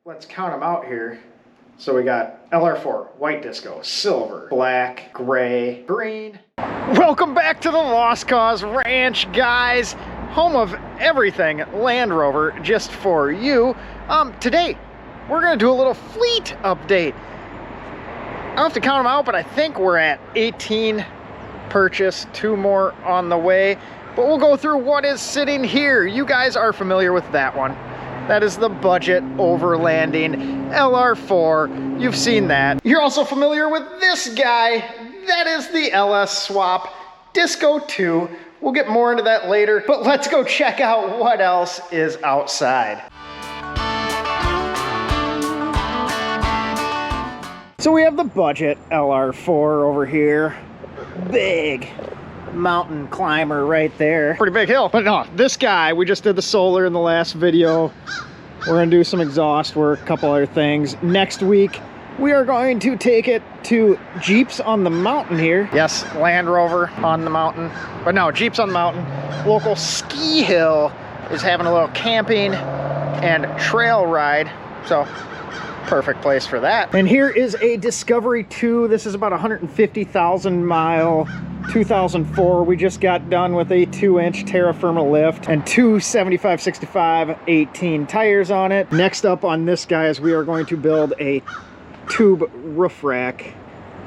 Let's count them out here. So we got LR4, white disco, silver, black, gray, green. Welcome back to the Lost Cause Ranch, guys. Home of everything Land Rover, just for you. Today, we're gonna do a little fleet update. I'll have to count them out, but I think we're at 18 purchased, 2 more on the way. But we'll go through what is sitting here. You guys are familiar with that one. That is the budget overlanding LR4. You've seen that. You're also familiar with this guy. That is the LS Swap Disco 2. We'll get more into that later, but let's go check out what else is outside. So we have the budget LR4 over here. Big mountain climber right there. Pretty big hill. But no, this guy, we just did the solar in the last video. We're gonna do some exhaust work, a couple other things. Next week, we are going to take it to Jeeps on the Mountain here. Yes, Land Rover on the mountain. But no, Jeeps on the Mountain. Local ski hill is having a little camping and trail ride. So, perfect place for that. And here is a Discovery 2. This is about 150,000 mile 2004. We just got done with a 2-inch terra firma lift and 2 75/65 18 tires on it. Next up on this, guys, we are going to build a tube roof rack,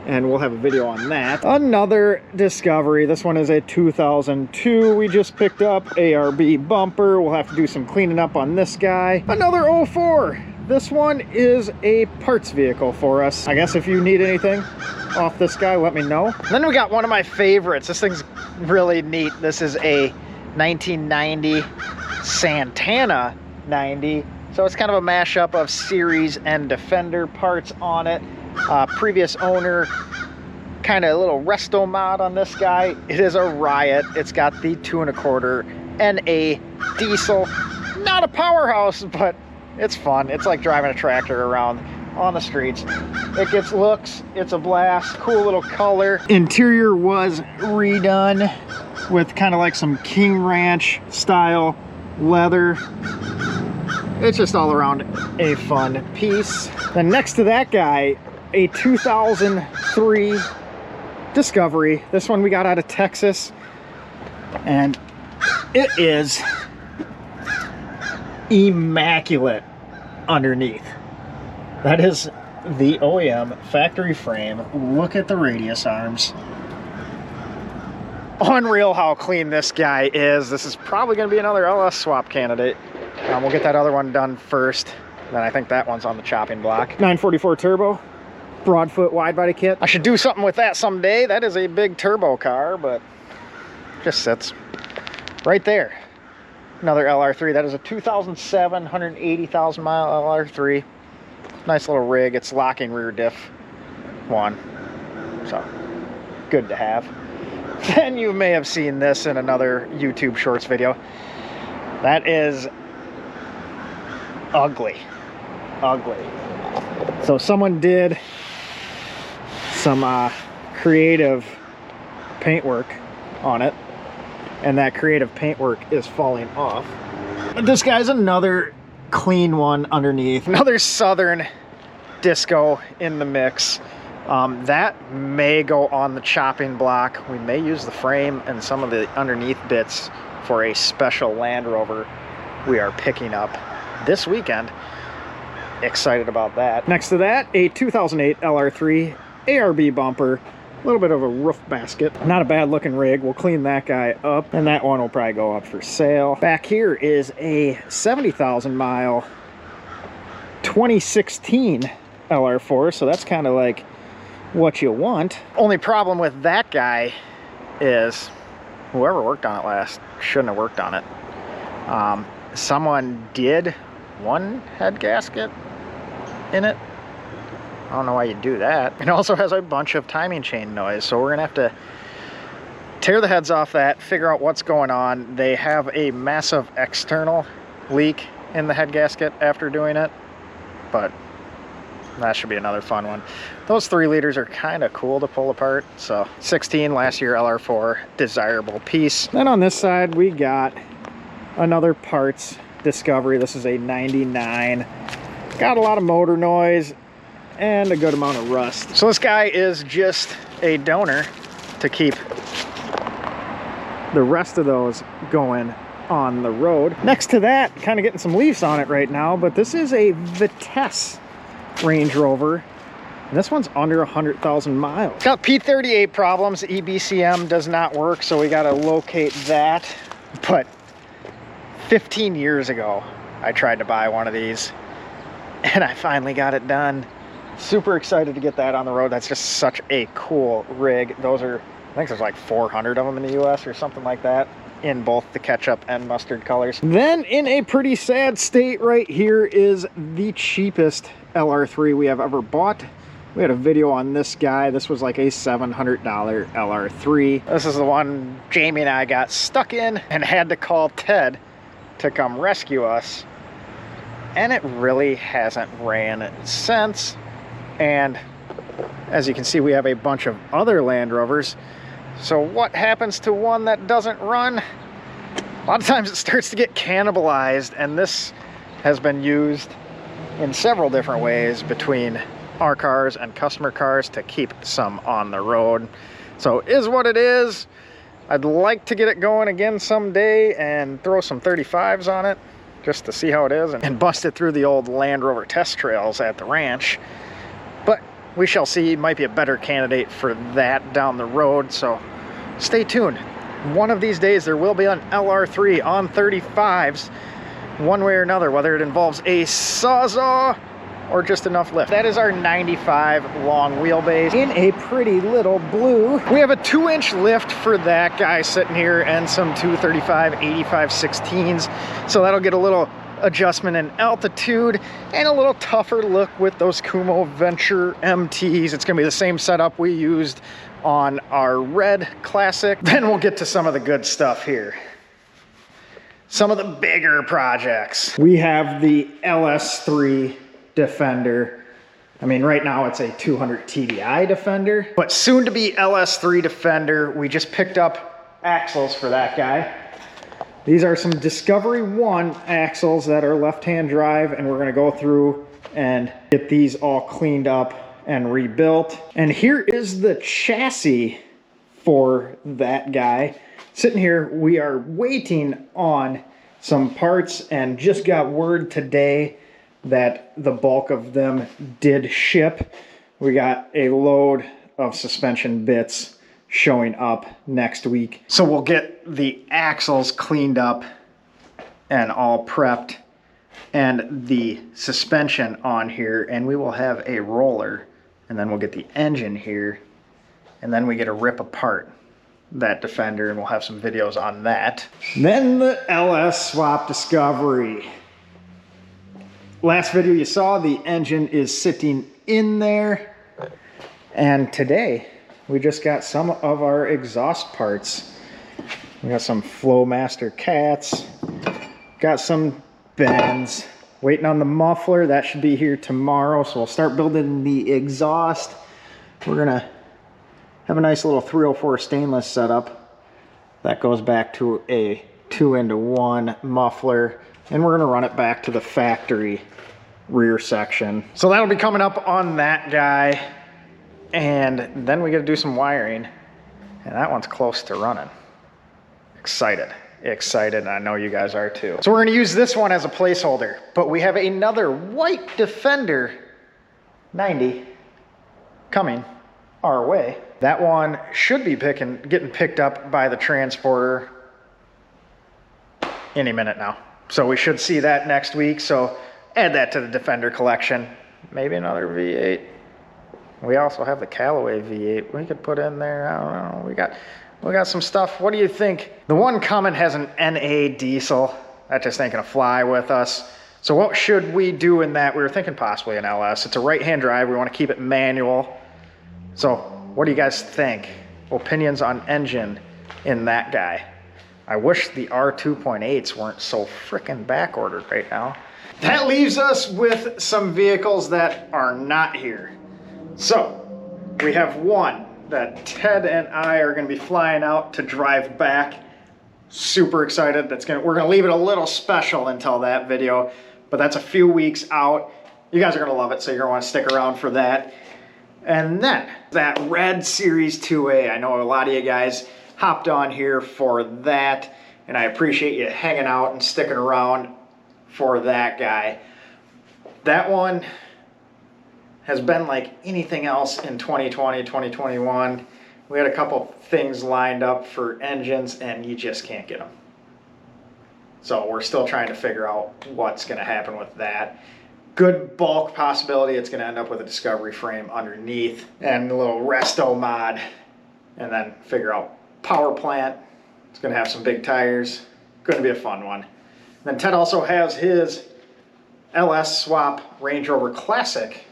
and we'll have a video on that. Another Discovery. This one is a 2002. We just picked up ARB bumper. We'll have to do some cleaning up on this guy. Another 04. This one is a parts vehicle for us. I guess if you need anything off this guy, let me know. Then we got one of my favorites. This thing's really neat. This is a 1990 Santana 90. So it's kind of a mashup of series and Defender parts on it. Previous owner, kind of a little resto mod on this guy. It is a riot. It's got the 2 1/4 NA diesel. Not a powerhouse, but it's fun. It's like driving a tractor around on the streets. It gets looks. It's a blast. Cool little color. Interior was redone with kind of like some King Ranch style leather. It's just all around a fun piece. Then next to that guy, a 2003 Discovery. This one we got out of Texas, and it is immaculate underneath. That is the OEM factory frame. Look at the radius arms. Unreal how clean this guy is. This is probably going to be another LS swap candidate. We'll get that other one done first. Then I think that one's on the chopping block. 944 turbo, Broadfoot wide body kit. I should do something with that someday. That is a big turbo car, but just sits right there. Another LR3. That is a 2007, 180,000 mile LR3. Nice little rig. It's locking rear diff one. So, good to have. Then you may have seen this in another YouTube Shorts video. That is ugly. Ugly. So someone did some creative paintwork on it, and that creative paintwork is falling off. This guy's another clean one underneath. Another Southern Disco in the mix. That may go on the chopping block. We may use the frame and some of the underneath bits for a special Land Rover we are picking up this weekend. Excited about that. Next to that, a 2008 LR3 ARB bumper. A little bit of a roof basket. Not a bad looking rig. We'll clean that guy up, and that one will probably go up for sale. Back here is a 70,000 mile 2016 LR4, so that's kind of like what you want. Only problem with that guy is whoever worked on it last shouldn't have worked on it. Someone did one head gasket in it. I don't know why you do that. It also has a bunch of timing chain noise, so we're gonna have to tear the heads off that, figure out what's going on. They have a massive external leak in the head gasket after doing it, but that should be another fun one. Those 3 liters are kind of cool to pull apart. So 16 last year LR4, desirable piece. Then on this side we got another parts Discovery. This is a 99 Got a lot of motor noise and a good amount of rust. So this guy is just a donor to keep the rest of those going on the road. Next to that, kind of getting some leaves on it right now, but this is a Vitesse Range Rover. And this one's under 100,000 miles. Got P38 problems. EBCM does not work, so we got to locate that. But 15 years ago, I tried to buy one of these, and I finally got it done. Super excited to get that on the road. That's just such a cool rig. Those are, I think there's like 400 of them in the US or something like that, in both the ketchup and mustard colors. Then in a pretty sad state right here is the cheapest LR3 we have ever bought. We had a video on this guy. This was like a $700 LR3. This is the one Jamie and I got stuck in and had to call Ted to come rescue us. And it really hasn't ran since. And as you can see, we have a bunch of other Land Rovers. So what happens to one that doesn't run? A lot of times it starts to get cannibalized, and this has been used in several different ways between our cars and customer cars to keep some on the road. So it is what it is. I'd like to get it going again someday and throw some 35s on it just to see how it is and bust it through the old Land Rover test trails at the ranch. But we shall see. It might be a better candidate for that down the road, so stay tuned. One of these days there will be an LR3 on 35s, one way or another, whether it involves a sawzall or just enough lift. That is our 95 long wheelbase in a pretty little blue. We have a 2-inch lift for that guy sitting here and some 235 85 16s. So that'll get a little adjustment in altitude and a little tougher look with those Kumo Venture MTs. It's gonna be the same setup we used on our red Classic. Then we'll get to some of the good stuff here. Some of the bigger projects. We have the LS3 Defender. I mean, right now it's a 200 TDI Defender, but soon to be LS3 Defender. We just picked up axles for that guy. These are some Discovery 1 axles that are left-hand drive, and we're gonna go through and get these all cleaned up and rebuilt. And here is the chassis for that guy. Sitting here, we are waiting on some parts and just got word today that the bulk of them did ship. We got a load of suspension bits showing up next week. So we'll get the axles cleaned up and all prepped and the suspension on here, and we will have a roller, and then we'll get the engine here, and then we get to rip apart that Defender, and we'll have some videos on that. Then the LS Swap Discovery. Last video you saw, the engine is sitting in there, and today we just got some of our exhaust parts. We got some Flowmaster cats, got some bends, waiting on the muffler. That should be here tomorrow, so we'll start building the exhaust. We're gonna have a nice little 304 stainless setup that goes back to a 2-into-1 muffler, and we're gonna run it back to the factory rear section. So that'll be coming up on that guy, and then we gotta do some wiring, and that one's close to running. Excited, and I know you guys are too. So we're gonna use this one as a placeholder, but we have another white Defender 90 coming our way. That one should be getting picked up by the transporter any minute now. So we should see that next week. So add that to the Defender collection. Maybe another V8. We also have the Callaway V8 we could put in there. I don't know. We got some stuff. What do you think? The one coming has an NA diesel. That just ain't gonna fly with us. So what should we do in that? We were thinking possibly an LS. It's a right-hand drive. We want to keep it manual. So what do you guys think? Opinions on engine in that guy. I wish the R2.8s weren't so freaking back-ordered right now. That leaves us with some vehicles that are not here. So we have one that Ted and I are going to be flying out to drive back. Super excited. We're going to leave it a little special until that video, but that's a few weeks out. You guys are gonna love it, so you're gonna wanna stick around for that. And then that red Series 2A, I know a lot of you guys hopped on here for that, and I appreciate you hanging out and sticking around for that guy. That one has been like anything else in 2020, 2021. We had a couple things lined up for engines and you just can't get them. So we're still trying to figure out what's gonna happen with that. Good bulk possibility it's gonna end up with a Discovery frame underneath and a little resto mod, and then figure out power plant. It's gonna have some big tires. Gonna be a fun one. Then Ted also has his LS swap Range Rover Classic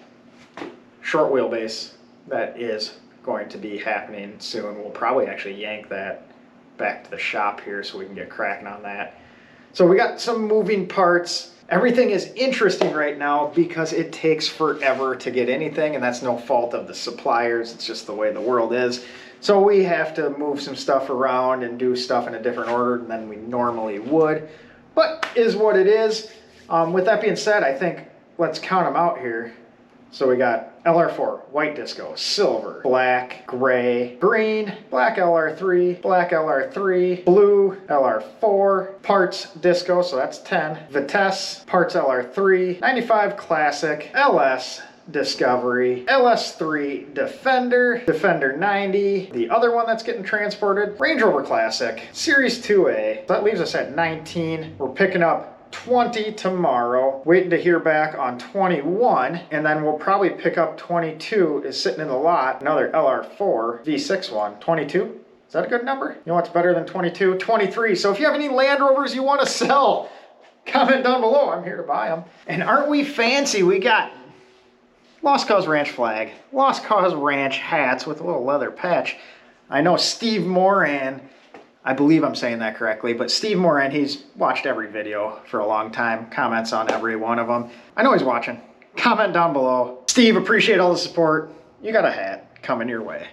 short wheelbase that is going to be happening soon. We'll probably actually yank that back to the shop here so we can get cracking on that. So we got some moving parts. Everything is interesting right now because it takes forever to get anything, and that's no fault of the suppliers. It's just the way the world is. So we have to move some stuff around and do stuff in a different order than we normally would, but is what it is. With that being said, I think let's count them out here. So we got LR4, white disco, silver, black, gray, green, black LR3, black LR3, blue LR4, parts disco, so that's 10, Vitesse, parts LR3, 95 classic, LS Discovery, LS3 Defender, Defender 90, the other one that's getting transported, Range Rover Classic, Series 2A. That leaves us at 19. We're picking up 20 tomorrow, waiting to hear back on 21, and then we'll probably pick up 22 is sitting in the lot, another LR4 V6 one. 22? Is that a good number? You know what's better than 22? 23. So if you have any Land Rovers you want to sell, comment down below. I'm here to buy them. And aren't we fancy? We got Lost Cause Ranch flag, Lost Cause Ranch hats with a little leather patch. I know Steve Moran, I believe I'm saying that correctly, but Steve Moran, he's watched every video for a long time, comments on every one of them. I know he's watching. Comment down below. Steve, appreciate all the support. You got a hat coming your way.